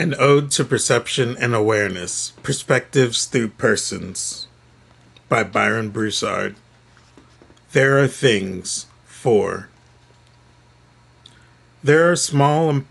An Ode to Perception and Awareness, Perspectives Through Persons, by Byron Broussard. There are things, 4. There are small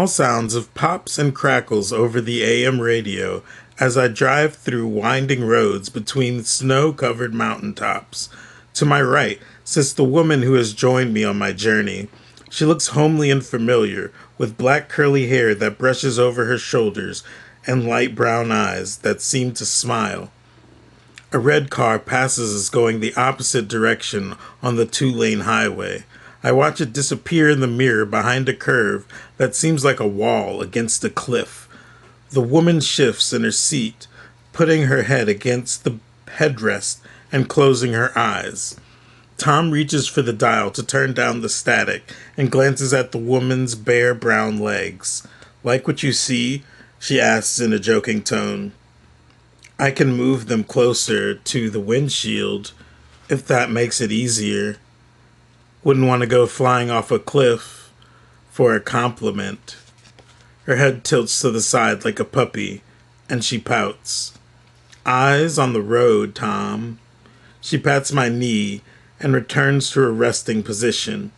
sounds of pops and crackles over the AM radio as I drive through winding roads between snow-covered mountaintops. To my right sits the woman who has joined me on my journey. She looks homely and familiar, with black curly hair that brushes over her shoulders and light brown eyes that seem to smile. A red car passes us going the opposite direction on the 2-lane highway. I watch it disappear in the mirror behind a curve that seems like a wall against a cliff. The woman shifts in her seat, putting her head against the headrest and closing her eyes. Tom reaches for the dial to turn down the static and glances at the woman's bare brown legs. "Like what you see?" she asks in a joking tone. "I can move them closer to the windshield, if that makes it easier. Wouldn't want to go flying off a cliff for a compliment." Her head tilts to the side like a puppy, and she pouts. "Eyes on the road, Tom." She pats my knee and returns to her resting position.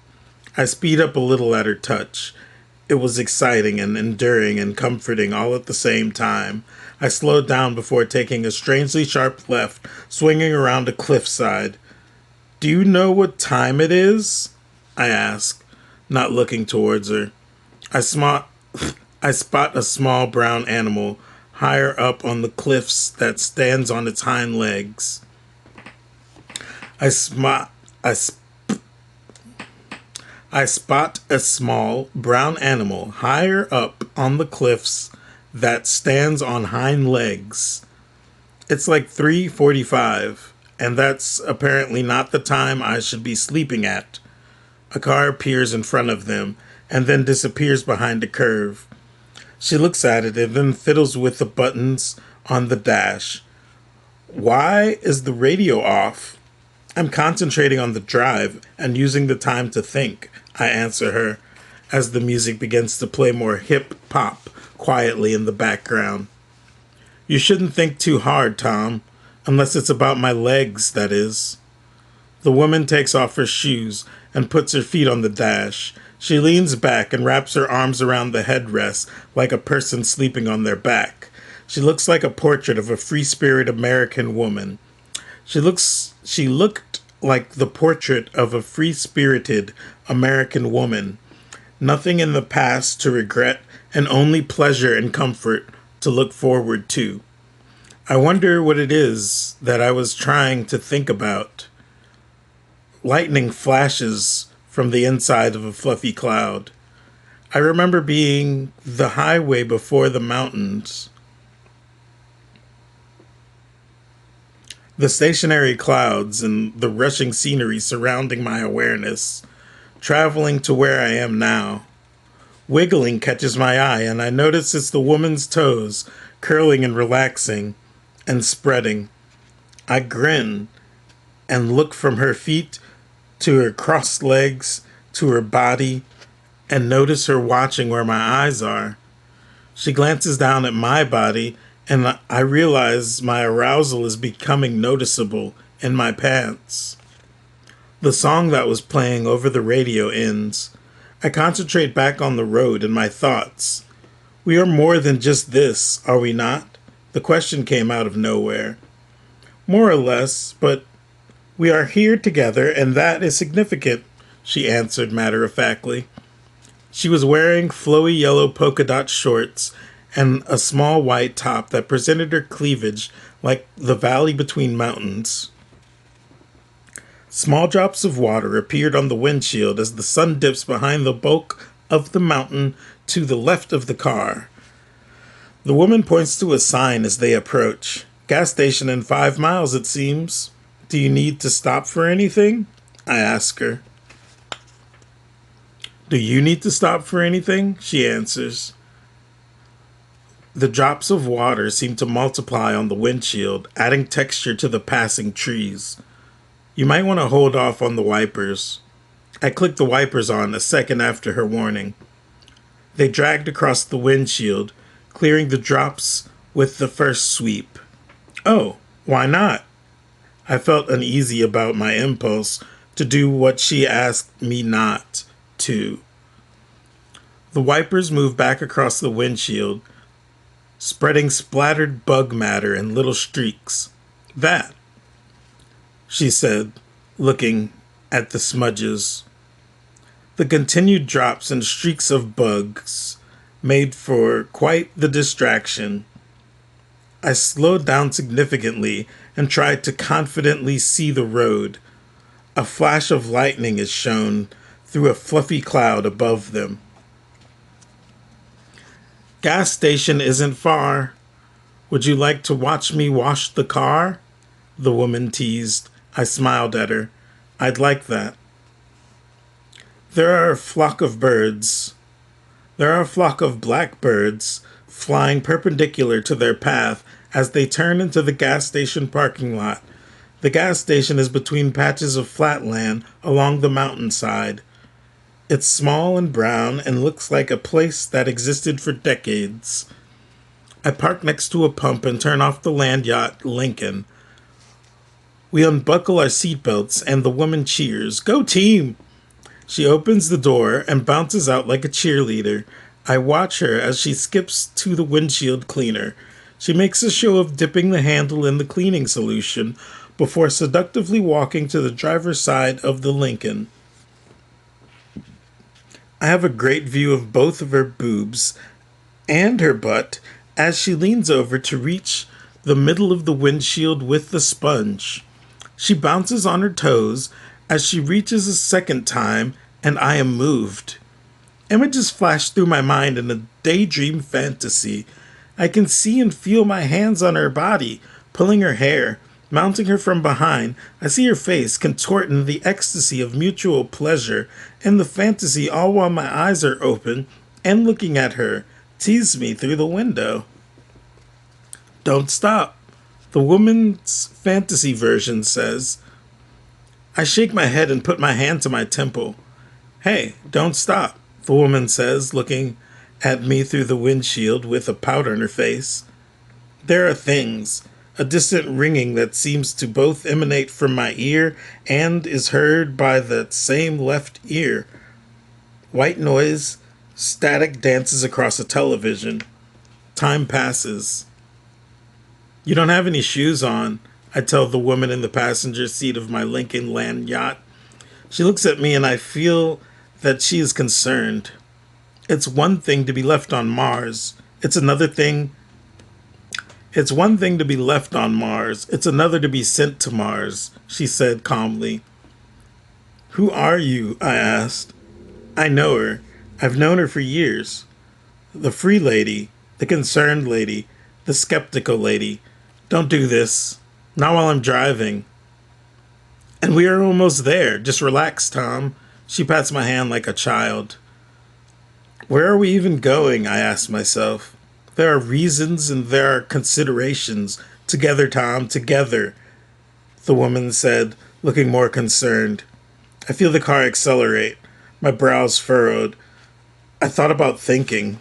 I speed up a little at her touch. It was exciting and enduring and comforting all at the same time. I slowed down before taking a strangely sharp left, swinging around a cliffside. "Do you know what time it is?" I ask, not looking towards her. I spot a small brown animal higher up on the cliffs that stands on its hind legs. I spot a small brown animal higher up on the cliffs that stands on hind legs. It's like 3:45, and that's apparently not the time I should be sleeping at. A car appears in front of them and then disappears behind a curve. She looks at it and then fiddles with the buttons on the dash. "Why is the radio off?" "I'm concentrating on the drive and using the time to think," I answer her, as the music begins to play more hip-hop quietly in the background. "You shouldn't think too hard, Tom, unless it's about my legs, that is." The woman takes off her shoes and puts her feet on the dash. She leans back and wraps her arms around the headrest like a person sleeping on their back. She looks like a portrait of a free-spirited American woman. She looked like the portrait of a free-spirited American woman. Nothing in the past to regret and only pleasure and comfort to look forward to. I wonder what it is that I was trying to think about. Lightning flashes from the inside of a fluffy cloud. I remember being the highway before the mountains. The stationary clouds and the rushing scenery surrounding my awareness, traveling to where I am now. Wiggling catches my eye, and I notice it's the woman's toes, curling and relaxing and spreading. I grin and look from her feet to her crossed legs to her body and notice her watching where my eyes are. She glances down at my body, and I realize my arousal is becoming noticeable in my pants. The song that was playing over the radio ends. I concentrate back on the road and my thoughts. We are more than just this, are we not? The question came out of nowhere. More or less, but we are here together, and that is significant, she answered matter-of-factly. She was wearing flowy yellow polka dot shorts and a small white top that presented her cleavage like the valley between mountains. Small drops of water appeared on the windshield as the sun dips behind the bulk of the mountain to the left of the car. The woman points to a sign as they approach. "Gas station in 5 miles, it seems. Do you need to stop for anything?" I ask her. "Do you need to stop for anything?" she answers. The drops of water seem to multiply on the windshield, adding texture to the passing trees. "You might want to hold off on the wipers." I click the wipers on a second after her warning. They dragged across the windshield, clearing the drops with the first sweep. Oh, why not? I felt uneasy about my impulse to do what she asked me not to. The wipers moved back across the windshield, spreading splattered bug matter in little streaks. That, she said, looking at the smudges. The continued drops and streaks of bugs made for quite the distraction. I slowed down significantly and tried to confidently see the road. A flash of lightning is shown through a fluffy cloud above them. Gas station isn't far. Would you like to watch me wash the car? The woman teased. I smiled at her. I'd like that. There are a flock of blackbirds flying perpendicular to their path as they turn into the gas station parking lot. The gas station is between patches of flat land along the mountainside. It's small and brown and looks like a place that existed for decades. I park next to a pump and turn off the land yacht Lincoln. We unbuckle our seatbelts and the woman cheers. Go team! She opens the door and bounces out like a cheerleader. I watch her as she skips to the windshield cleaner. She makes a show of dipping the handle in the cleaning solution before seductively walking to the driver's side of the Lincoln. I have a great view of both of her boobs and her butt as she leans over to reach the middle of the windshield with the sponge. She bounces on her toes as she reaches a second time, and I am moved. Images flash through my mind in a daydream fantasy. I can see and feel my hands on her body, pulling her hair, mounting her from behind. I see her face contort in the ecstasy of mutual pleasure and the fantasy, all while my eyes are open and looking at her tease me through the window. Don't stop, the woman's fantasy version says. I shake my head and put my hand to my temple. Hey, don't stop, the woman says, looking at me through the windshield with a pout on her face. There are things, a distant ringing that seems to both emanate from my ear and is heard by that same left ear. White noise, static dances across a television. Time passes. You don't have any shoes on, I tell the woman in the passenger seat of my Lincoln land yacht. She looks at me and I feel that she is concerned. It's one thing to be left on Mars. It's one thing to be left on Mars. It's another to be sent to Mars, she said calmly. Who are you? I asked. I know her. I've known her for years. The free lady, the concerned lady, the skeptical lady. Don't do this. Not while I'm driving. And we are almost there. Just relax, Tom. She pats my hand like a child. Where are we even going? I ask myself. There are reasons and there are considerations. Together, Tom, together, the woman said, looking more concerned. I feel the car accelerate. My brows furrowed. I thought about thinking.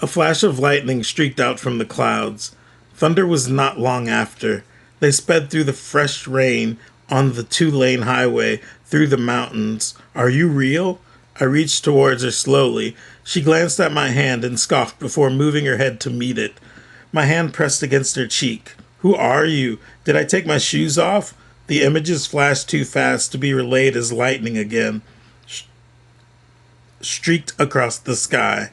A flash of lightning streaked out from the clouds. Thunder was not long after. They sped through the fresh rain on the 2-lane highway through the mountains. Are you real? I reached towards her slowly. She glanced at my hand and scoffed before moving her head to meet it. My hand pressed against her cheek. Who are you? Did I take my shoes off? The images flashed too fast to be relayed as lightning again streaked across the sky.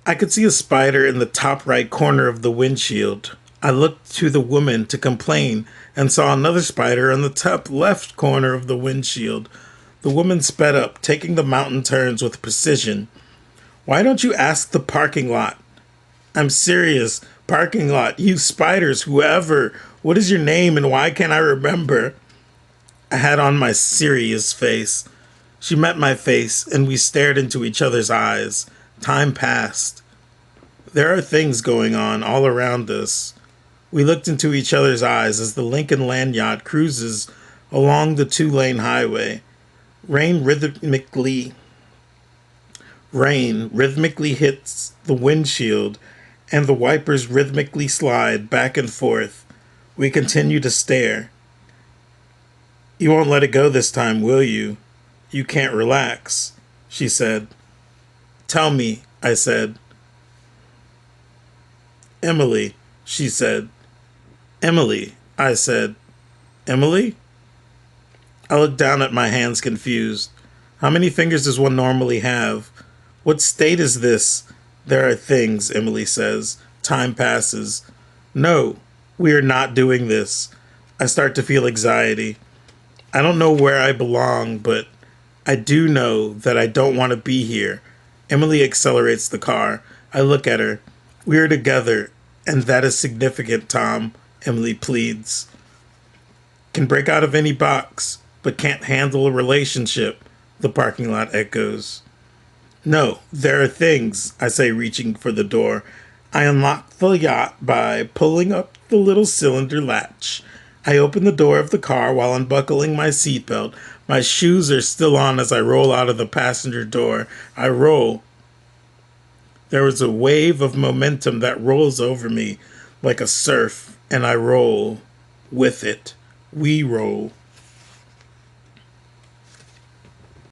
I could see a spider in the top right corner of the windshield. I looked to the woman to complain and saw another spider on the top left corner of the windshield. The woman sped up, taking the mountain turns with precision. Why don't you ask the parking lot? I'm serious. Parking lot. You spiders, whoever. What is your name and why can't I remember? I had on my serious face. She met my face and we stared into each other's eyes. Time passed. There are things going on all around us. We looked into each other's eyes as the Lincoln land yacht cruises along the 2-lane highway. Rain rhythmically Rain rhythmically hits the windshield, and the wipers rhythmically slide back and forth. We continue to stare. You won't let it go this time, will you? You can't relax, she said. Tell me, I said. Emily, she said. Emily, I said. Emily? I looked down at my hands, confused. How many fingers does one normally have? What state is this? There are things, Emily says. Time passes. No, we are not doing this. I start to feel anxiety. I don't know where I belong, but I do know that I don't want to be here. Emily accelerates the car. I look at her. We are together, and that is significant, Tom, Emily pleads. Can break out of any box, but can't handle a relationship, the parking lot echoes. No, there are things, I say, reaching for the door. I unlock the yacht by pulling up the little cylinder latch. I open the door of the car while unbuckling my seatbelt. My shoes are still on as I roll out of the passenger door. I roll. There is a wave of momentum that rolls over me like a surf, and I roll with it. We roll.